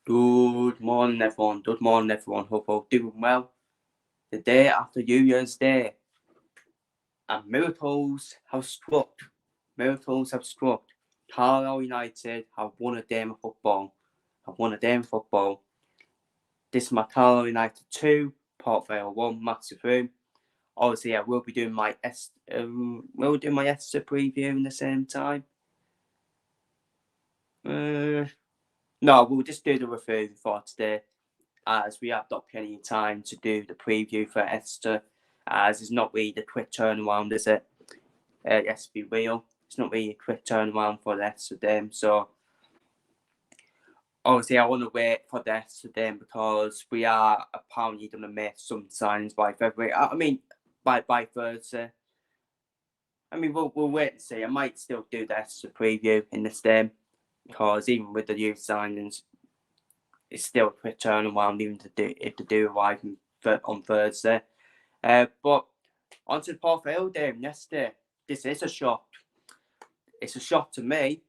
Good morning, everyone. Good morning, everyone. Hope all doing well. The day after New Year's Day, and miracles have struck. Miracles have struck. Carlisle United have won a game of football. This is my Carlisle United 2, Port Vale 1 massive room. Obviously, I will be doing my Exeter preview in the same time. No, we'll just do the review for today, as we have got plenty of time to do the preview for Exeter, as it's not really the quick turnaround, is it? Let's be real, it's not really a quick turnaround for the Exeter game. So obviously, I want to wait for the Exeter game because we are apparently going to make some signings by February. I mean, by Thursday. I mean, we'll wait and see. I might still do the Exeter preview in this game because even with the youth signings, it's still a quick turnaround even if they do arrive on Thursday. But onto the Port Vale game yesterday. This is a shock. It's a shock to me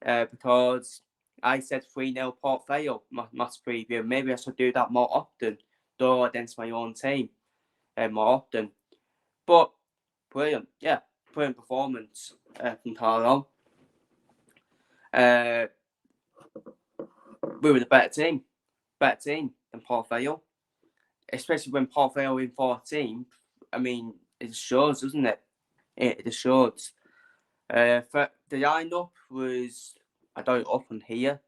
because I said 3-0 Port Vale match preview. Maybe I should do that more often, though against my own team more often. But brilliant performance from Carlisle. We were the better team than Port Vale, especially when Port Vale in 14th. I mean, it shows, doesn't it? It shows. The lineup was, I don't know, up on here.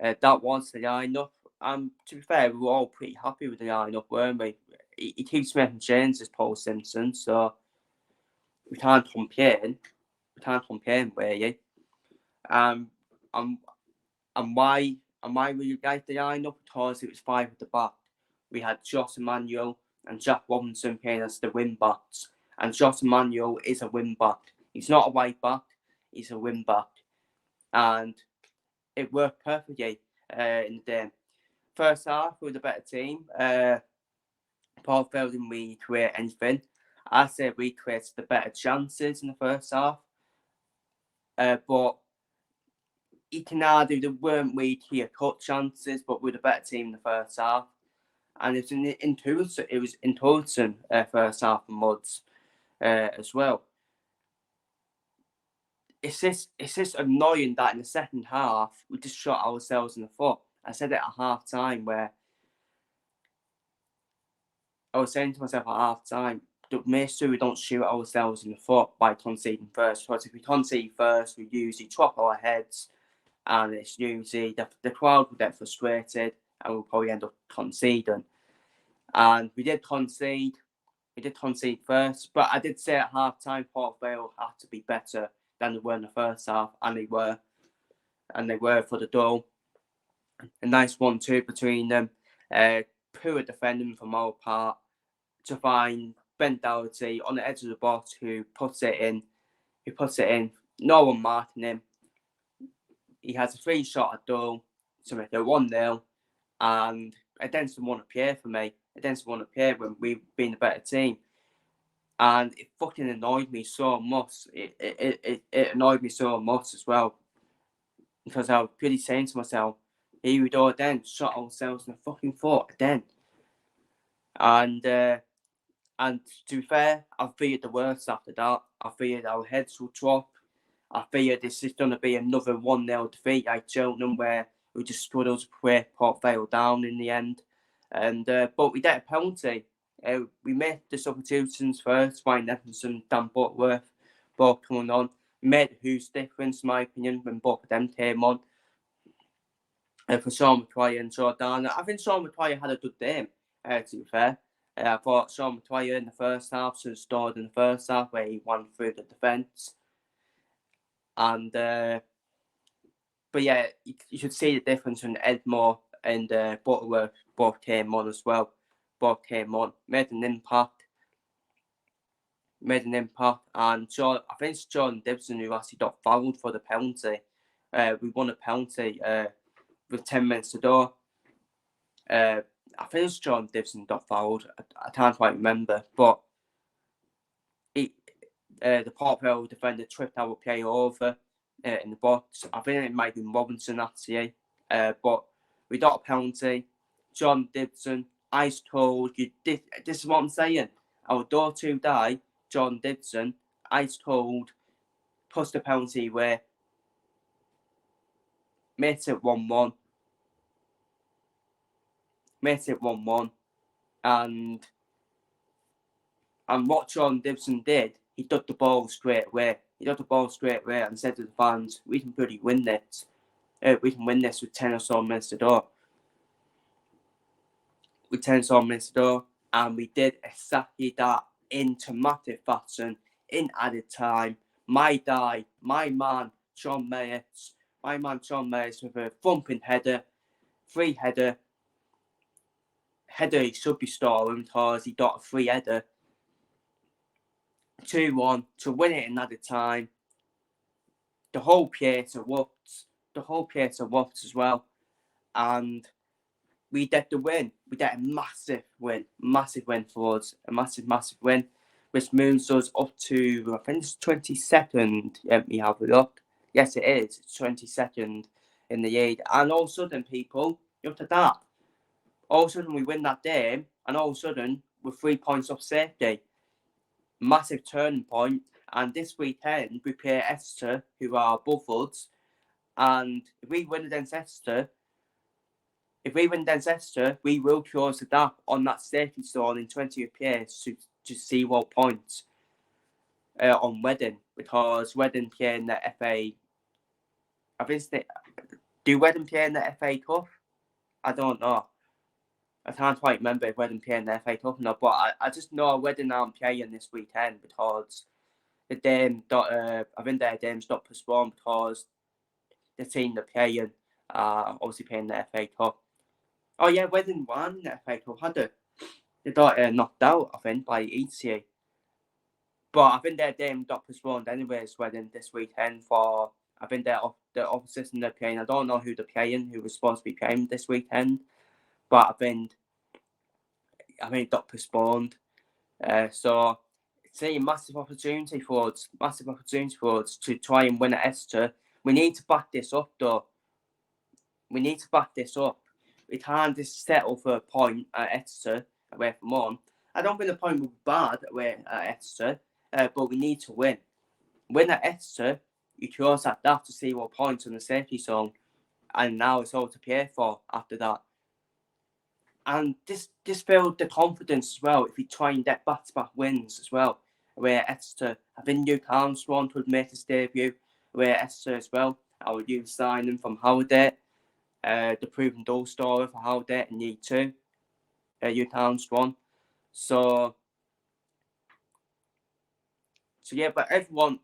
That was the lineup. To be fair, we were all pretty happy with the lineup, weren't we? He keeps making changes, Paul Simpson, so we can't complain. Really. And why we liked the lineup? Because it was 5 at the back. We had Josh Emmanuel and Jack Robinson playing as the wing backs. And Josh Emmanuel is a wing back. He's not a right back, he's a wing back. And it worked perfectly in the game. First half, we were the better team. Port Vale didn't really create anything. I said we created the better chances in the first half. But you can argue there weren't really clear-cut chances, but we were the better team in the first half. And it was in Towson first half and Muds as well. It's just annoying that in the second half we just shot ourselves in the foot. I said it at half time, where I was saying to myself at half time, make sure we don't shoot ourselves in the foot by conceding first. Because if we concede first, we usually drop our heads, and it's usually the crowd will get frustrated, and we'll probably end up conceding. And we did concede. We did concede first, but I did say at half time Port Vale had to be better than they were in the first half, and they were. And they were for the goal. A nice 1-2 between them. Poor defending from our part to find Ben Doherty on the edge of the box who puts it in. No one marking him. He has a free shot at goal to make it 1-0, and it didn't want to appear for me. It didn't want to appear when we've been a better team. And it fucking annoyed me so much. It annoyed me so much as well, because I was pretty saying to myself, here we go again, shot ourselves in the fucking foot again. And to be fair, I feared the worst after that. I feared our heads will drop. I feared this is going to be another 1-0 defeat like Cheltenham, where we just struggled to break Port Vale down in the end. And but we get a penalty. We made the substitutions first, Ryan Evanson, Dan Butterworth, both coming on. Made a huge difference, in my opinion, when both of them came on. For Sean McQuire and Jordan. I think Sean McQuire had a good game, to be fair. I thought Sean McQuire in the first half should have scored in the first half, where he won through the defence. And but yeah, you should see the difference when Edmore and Butterworth both came on as well. Both came on, made an impact. And I think it's Jordan Dibson who actually got fouled for the penalty. We won a penalty with 10 minutes to go. I think it's Jordan Dibson got fouled. I can't quite remember, but the Port Vale defender tripped our player over in the box. I think it might have been Robinson actually, but We got a penalty. John Dibson, ice cold. This is what I'm saying. Our door to die, John Dibson, ice cold, plus the penalty where made it 1-1. Made it 1-1. And what John Dibson did, he took the ball straight away. And said to the fans, we can pretty win this. We can win this with 10 or so minutes to go. And we did exactly that in dramatic fashion, in added time. My man, John Mayers with a thumping header, free header he should be scoring because he got a free header. 2-1 to win it in added time. The whole place erupts as well. And we did the win. We did a massive win for us. A massive win, which moves us up to, I think it's 22nd. Let me have a look. Yes, it is. It's 22nd in the league. And all of a sudden, people, look at that. All of a sudden, we win that game, and all of a sudden, we're 3 points off safety. Massive turning point. And this weekend, we play Exeter, who are above us. And if we win against Exeter, we will close the gap on that safety zone in 20th place to see what points on Reading, because Reading play in the FA. I think do Reading play in the FA Cup? I don't know. I can't quite remember if Reading play in the FA Cup or not, but I just know Reading aren't playing this weekend because I think their game's got postponed because the team they're playing obviously playing the FA Cup. Oh yeah, Reading won the FA Cup, had they? They got knocked out, I think, by ECA. But I think their game got postponed anyways, Reading this weekend for, I think the opposition they're playing. I don't know who they're playing, who was supposed to be playing this weekend, but I think it got postponed. So it's a massive opportunity for us to try and win at Exeter. We need to back this up, though. We can't just settle for a point at Exeter away from home. I don't think the point will be bad away at Exeter, but we need to win. Win at Exeter, you close at that to see what points on the safety zone, and now it's all to play for after that. And this builds the confidence as well if we try and get back-to-back wins as well. Where Exeter, I think Newcastle would make his debut. Where Exeter as well, our youth signing from Howard. The proven goal scorer for Howard in League 2. Newcastle. So yeah, but everyone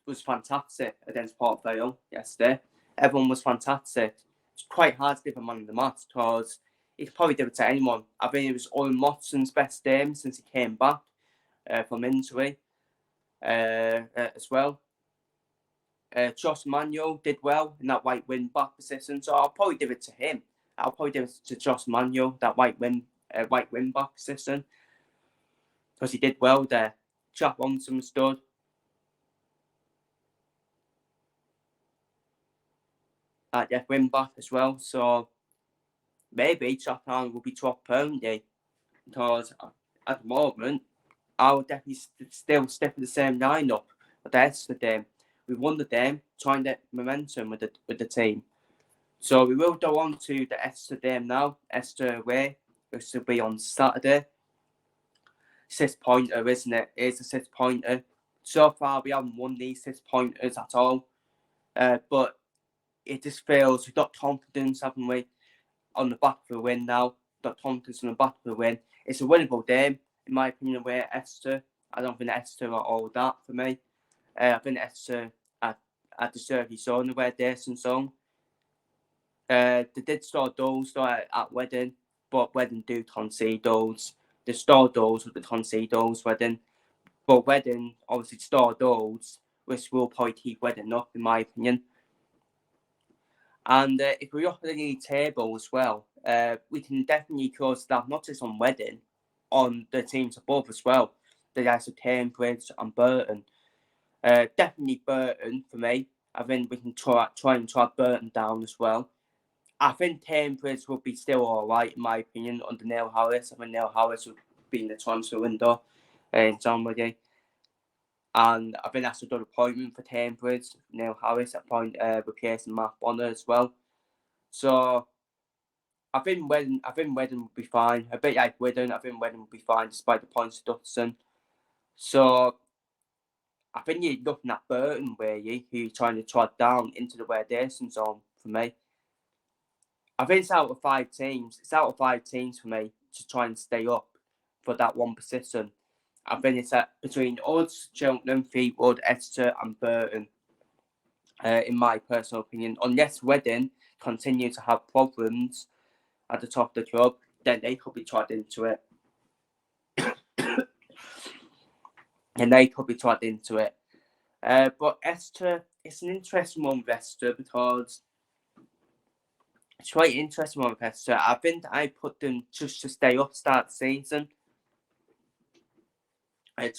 was fantastic against Port Vale yesterday. Everyone was fantastic. It's quite hard to give a man of the match because he could probably give it to anyone. I think it was Owen Watson's best game since he came back from injury as well. Josh Manuel did well in that right wing back position, so I'll probably give it to him. I'll probably give it to Josh Manuel, that right wing back position, because he did well there. Jack Robinson stood. At left wing back as well, so maybe Jack Allen will be top permanently, because at the moment I would definitely still stick with the same lineup. But that's the game. We won the game, trying to get momentum with the team. So we will go on to the Exeter game now. Exeter away, which will be on Saturday. 6-pointer, isn't it? It's a 6-pointer. So far, we haven't won these 6-pointers at all. But it just feels we've got confidence, haven't we, on the back of the win now. Got confidence on the back of the win. It's a winnable game, in my opinion, where Exeter. I don't think Exeter are all that for me. I think Exeter at the Derby zone, where decent zone. They did score goals at Reading, but Reading do concede goals. They score goals with the concede goals, Reading. But Reading obviously score goals, which will probably keep Reading up, in my opinion. And if we look at the league table as well, we can definitely close that, not just on Reading, on the teams above as well. The guys of Cambridge and Burton. Definitely Burton for me. I think we can try and track Burton down as well. I think Cambridge will be still all right, in my opinion, under Neil Harris. I mean, Neil Harris will be in the transfer window in January. And I think that's a good appointment for Cambridge. Neil Harris replacing Matt Bonner as well. So I think Reading will be fine. A bit like Wigan, I think Reading will be fine despite the points deduction. So I think you're looking at Burton, where you're trying to trot down into the relegation zone for me. I think it's out of 5 teams. It's out of 5 teams for me to try and stay up for that one position. I think it's between us, Cheltenham, Fleetwood, Exeter, and Burton. In my personal opinion, unless Reading continue to have problems at the top of the club, then they could be tried into it. But Exeter, it's an interesting one with Exeter because it's quite interesting one with Exeter. I think I put them just to stay up start season. I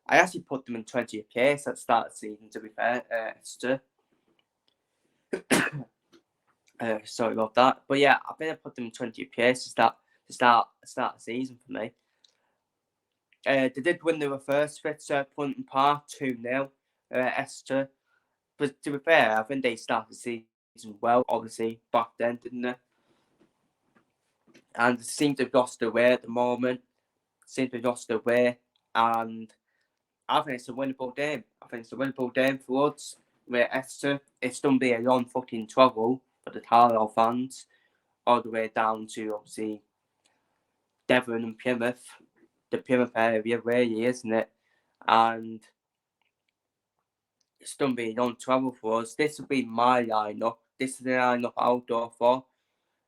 actually put them in 20th place at the start of the season, to be fair, Exeter. Sorry about that. But yeah, I think I put them in 20th place to start the season for me. They did win the reverse fixture at Punton Park 2-0, Exeter. But to be fair, I think they started the season well, obviously, back then, didn't they? And they seem to have lost their way at the moment. And I think it's a winnable game. For us. Where Exeter, it's going to be a long fucking trouble for the Carlisle fans, all the way down to, obviously, Devon and Plymouth, the Plymouth area, really, isn't it? And it's going to be a long trouble for us. This will be my lineup. This is the lineup I'll go for.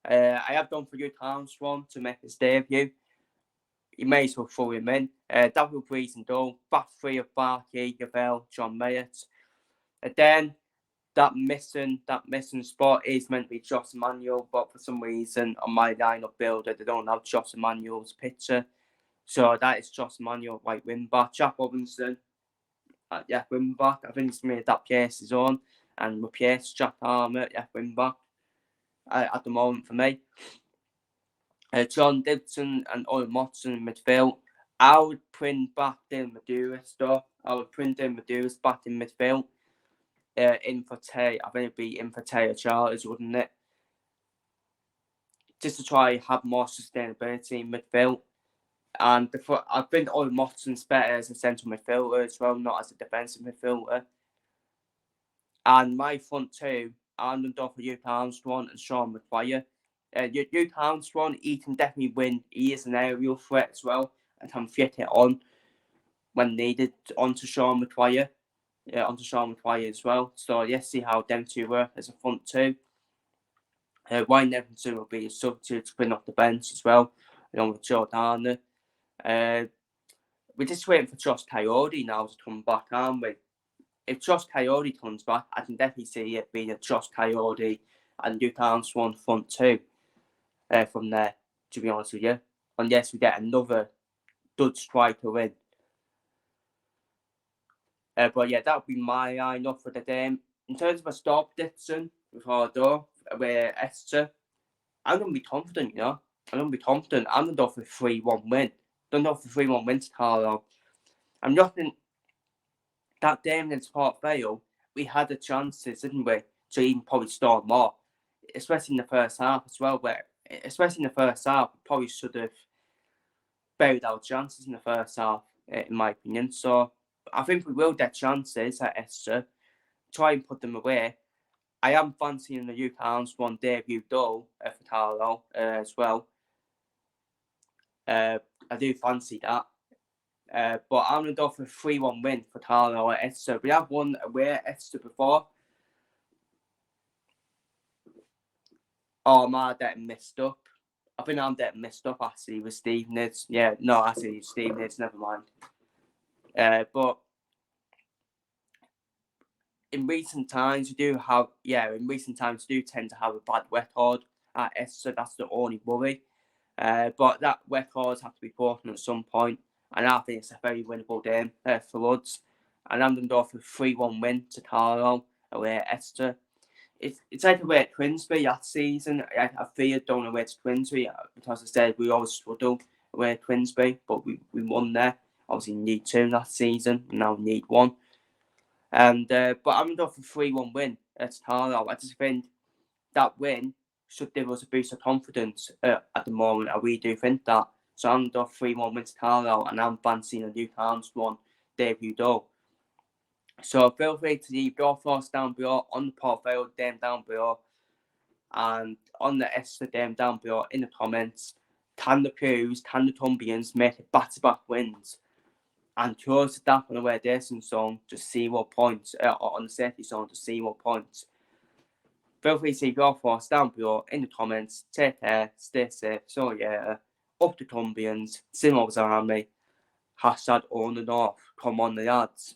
I have done for you Armstrong to make his debut. You may as well throw him in. Daryl Breeze and Dole, back three of Barkey, Gavel, John Mayett. And then that missing spot is meant to be Josh Emanuel, but for some reason on my lineup builder they don't have Josh Emanuel's picture, so that is Josh Emanuel right wing back. Jack Robinson, wing back. I think he's made that place his own and replaced Jack Armour, wing back at the moment for me. John Dibson and Owen Watson in midfield. I would print back Dylan Maduris though. Back in midfield. In for Tay, I think it'd be in for Tay Charles, wouldn't it? Just to try have more sustainability in midfield. And I think Owen Watson's better as a central midfielder as well, not as a defensive midfielder. And my front two, I'm going for Luke Armstrong and Sean McGuire. Luke Armstrong, he can definitely win. He is an aerial threat as well and can fit it on when needed onto Sean McGuire. Onto Sean McGuire as well. So let's see how them two work as a front two. Wayne Evanson will be a substitute to bring off the bench as well, along with Joe Darner. We're just waiting for Josh Coyote now to come back, aren't we? If Josh Coyote comes back, I can definitely see it being a Josh Coyote and Luke Armstrong front two from there, to be honest with you. Unless we get another good striker in. But yeah, that would be my lineup for the game. In terms of a stop Dixon, before I go, where Exeter, I'm going to be confident, I'm going to go for a 3-1 win. To Carlisle. I'm looking that game against Port Vale, we had the chances, didn't we, to even probably score more, especially in the first half as well. We probably should have buried our chances in the first half, in my opinion. So I think we will get chances at Exeter, try and put them away. I am fancying the Luke Armstrong debut goal for Carlisle as well. I do fancy that. But I'm going to go for a 3-1 win for Carlisle at Exeter. We have won away at Exeter before. Oh, am I getting mixed up? I think I'm getting mixed up actually with Stevenage. Stevenage, never mind. But in recent times, we do tend to have a bad record at Exeter. That's the only worry. But that record has to be broken at some point. And I think it's a very winnable game for us. And I'm going to go for a 3-1 win to Carlisle away at Exeter. it's like the way Twinsby that season. I feared don't know where to Twinsby because I said we always struggle away at Twinsby, but we won there. Obviously, need 2 that season. Now we need 1. And but I'm going for 3-1 win at Carlisle. I just think that win should give us a boost of confidence at the moment. And we do think that. So I'm going 3-1 win to Carlisle, and I'm fancying a Newcastle one debut goal. So feel free to leave your thoughts down below on the portfolio down below, and on the Exeter down below in the comments. Can the Pews, can the Tumbians make it back-to-back wins? And close the gap on the way Jason zone to see what points, or on the safety zone to see what points. Feel free to leave your thoughts down below in the comments. Take care, stay safe, so yeah, up to Tumbians, Simos Army, #on the North, come on the lads.